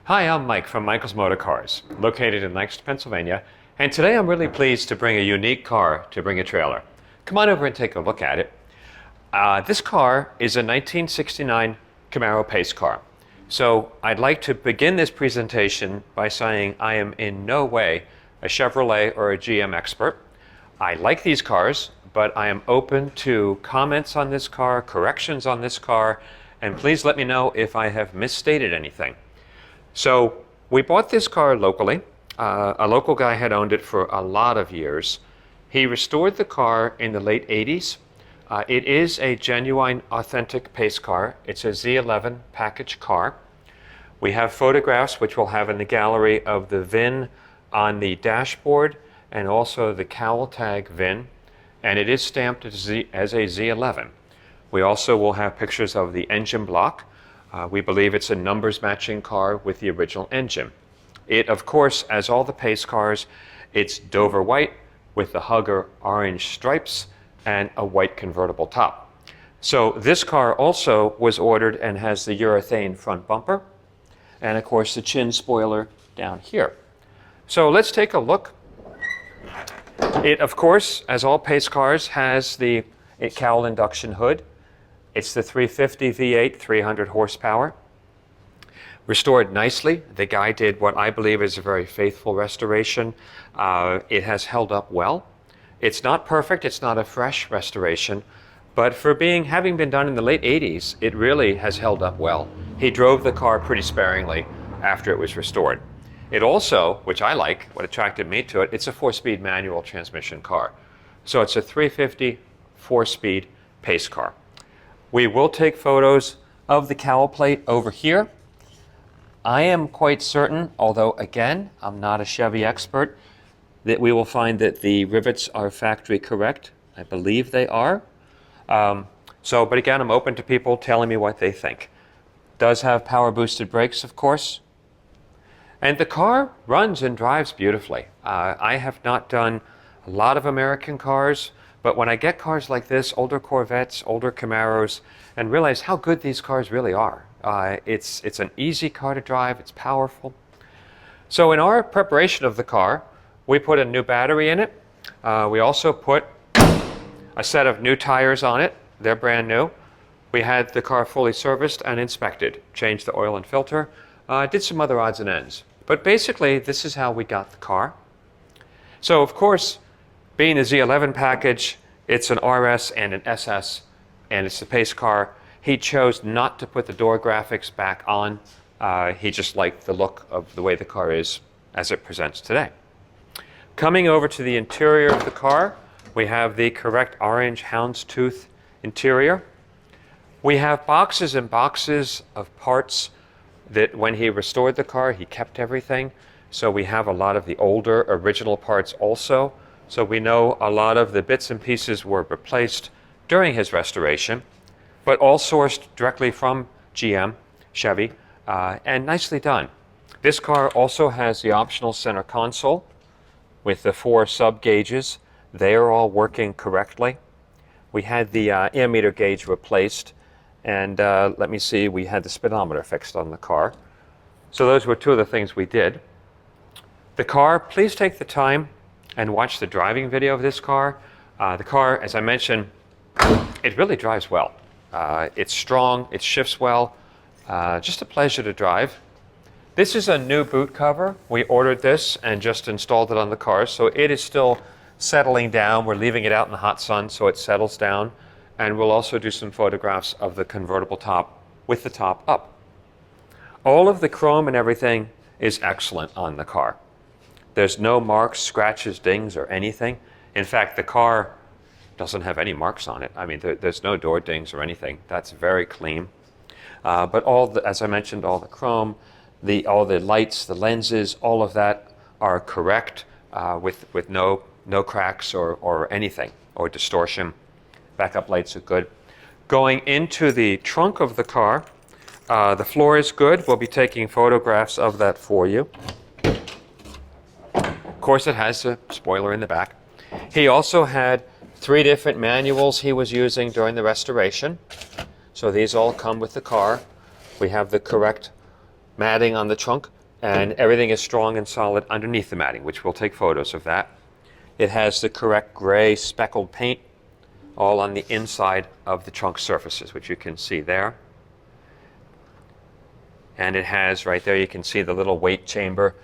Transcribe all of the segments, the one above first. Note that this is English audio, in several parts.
Hi, I'm Mike from Michael's Motor Cars, located in Lancaster, Pennsylvania, and today I'm really pleased to bring a unique car to Bring a Trailer. Come on over and take a look at it. This car is a 1969 Camaro Pace Car. So I'd like to begin this presentation by saying I am in no way a Chevrolet or a GM expert. I like these cars, but I am open to comments on this car, corrections on this car, and please let me know if I have misstated anything. So we bought this car locally. A local guy had owned it for a lot of years. He restored the car in the late 80s. It is a genuine, authentic pace car. It's a Z11 package car. We have photographs, which we'll have in the gallery, of the VIN on the dashboard and also the cowl tag VIN. And it is stamped as a Z11. We also will have pictures of the engine block. We believe it's a numbers matching car with the original engine. It, of course, as all the Pace cars, it's Dover white with the Hugger orange stripes and a white convertible top. So this car also was ordered and has the urethane front bumper and, of course, the chin spoiler down here. So let's take a look. It, of course, as all Pace cars, has the cowl induction hood. It's the 350 V8, 300 horsepower. Restored nicely. The guy did what I believe is a very faithful restoration. It has held up well. It's not perfect, it's not a fresh restoration, but for having been done in the late 80s, it really has held up well. He drove the car pretty sparingly after it was restored. It also, which I like, what attracted me to it, it's a 4-speed manual transmission car. So it's a 350 4-speed pace car. We will take photos of the cowl plate over here. I am quite certain, although again, I'm not a Chevy expert, that we will find that the rivets are factory correct. I believe they are. But again, I'm open to people telling me what they think. Does have power boosted brakes, of course. And the car runs and drives beautifully. I have not done a lot of American cars, but when I get cars like this, older Corvettes, older Camaros, and realize how good these cars really are. It's an easy car to drive, it's powerful. So in our preparation of the car, we put a new battery in it. We also put a set of new tires on it. They're brand new. We had the car fully serviced and inspected, changed the oil and filter, did some other odds and ends. But basically, this is how we got the car. So of course, being the Z11 package, it's an RS and an SS, and it's the pace car. He chose not to put the door graphics back on. He just liked the look of the way the car is as it presents today. Coming over to the interior of the car, we have the correct orange houndstooth interior. We have boxes and boxes of parts that when he restored the car, he kept everything. So we have a lot of the older original parts also. So we know a lot of the bits and pieces were replaced during his restoration, but all sourced directly from GM, Chevy, and nicely done. This car also has the optional center console with the 4 sub gauges. They are all working correctly. We had the ammeter gauge replaced, and let me see, we had the speedometer fixed on the car. So those were 2 of the things we did. The car, please take the time and watch the driving video of this car. The car, as I mentioned, it really drives well. It's strong, it shifts well, just a pleasure to drive. This is a new boot cover. We ordered this and just installed it on the car, so it is still settling down. We're leaving it out in the hot sun so it settles down, and we'll also do some photographs of the convertible top with the top up. All of the chrome and everything is excellent on the car. There's no marks, scratches, dings, or anything. In fact, the car doesn't have any marks on it. I mean, there's no door dings or anything. That's very clean. But as I mentioned, all the chrome, all the lights, the lenses, all of that are correct with no cracks or anything, or distortion. Backup lights are good. Going into the trunk of the car, the floor is good. We'll be taking photographs of that for you. Of course, it has a spoiler in the back. He also had 3 different manuals he was using during the restoration. So these all come with the car. We have the correct matting on the trunk, and everything is strong and solid underneath the matting, which we'll take photos of that. It has the correct gray speckled paint all on the inside of the trunk surfaces, which you can see there. And it has right there, you can see the little weight chamber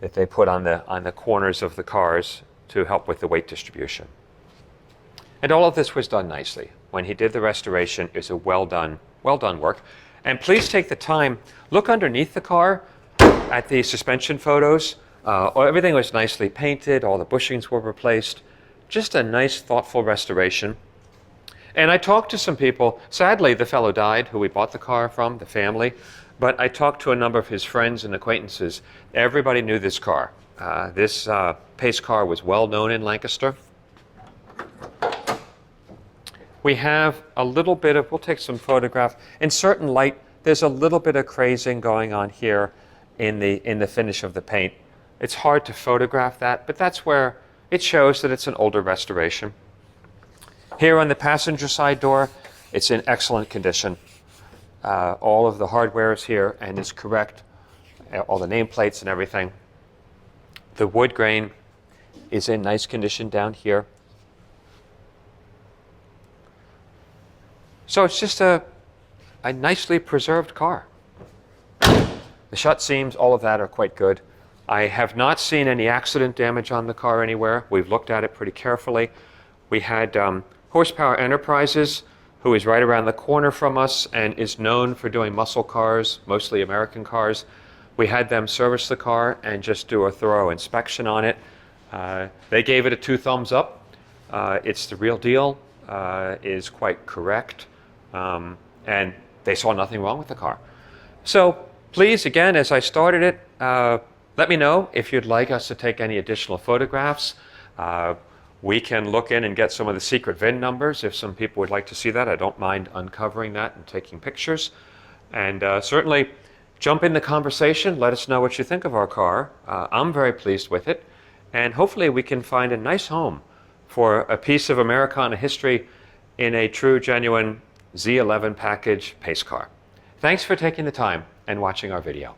that they put on the corners of the cars to help with the weight distribution. And all of this was done nicely. When he did the restoration, it was a well done work. And please take the time, look underneath the car at the suspension photos. Everything was nicely painted, all the bushings were replaced. Just a nice, thoughtful restoration. And I talked to some people. Sadly, the fellow died who we bought the car from, the family. But I talked to a number of his friends and acquaintances. Everybody knew this car. This Pace car was well known in Lancaster. We have a little bit of, we'll take some photograph. In certain light, there's a little bit of crazing going on here in the finish of the paint. It's hard to photograph that, but that's where it shows that it's an older restoration. Here on the passenger side door, it's in excellent condition. All of the hardware is here and is correct. All the nameplates and everything. The wood grain is in nice condition down here. So it's just a nicely preserved car. The shut seams, all of that are quite good. I have not seen any accident damage on the car anywhere. We've looked at it pretty carefully. We had Horsepower Enterprises, who is right around the corner from us and is known for doing muscle cars, mostly American cars. We had them service the car and just do a thorough inspection on it. They gave it a 2 thumbs up. It's the real deal, is quite correct, and they saw nothing wrong with the car. So please, again, as I started it, let me know if you'd like us to take any additional photographs. We can look in and get some of the secret VIN numbers if some people would like to see that. I don't mind uncovering that and taking pictures. And certainly jump in the conversation. Let us know what you think of our car. I'm very pleased with it. And hopefully we can find a nice home for a piece of Americana history in a true, genuine Z11 package pace car. Thanks for taking the time and watching our video.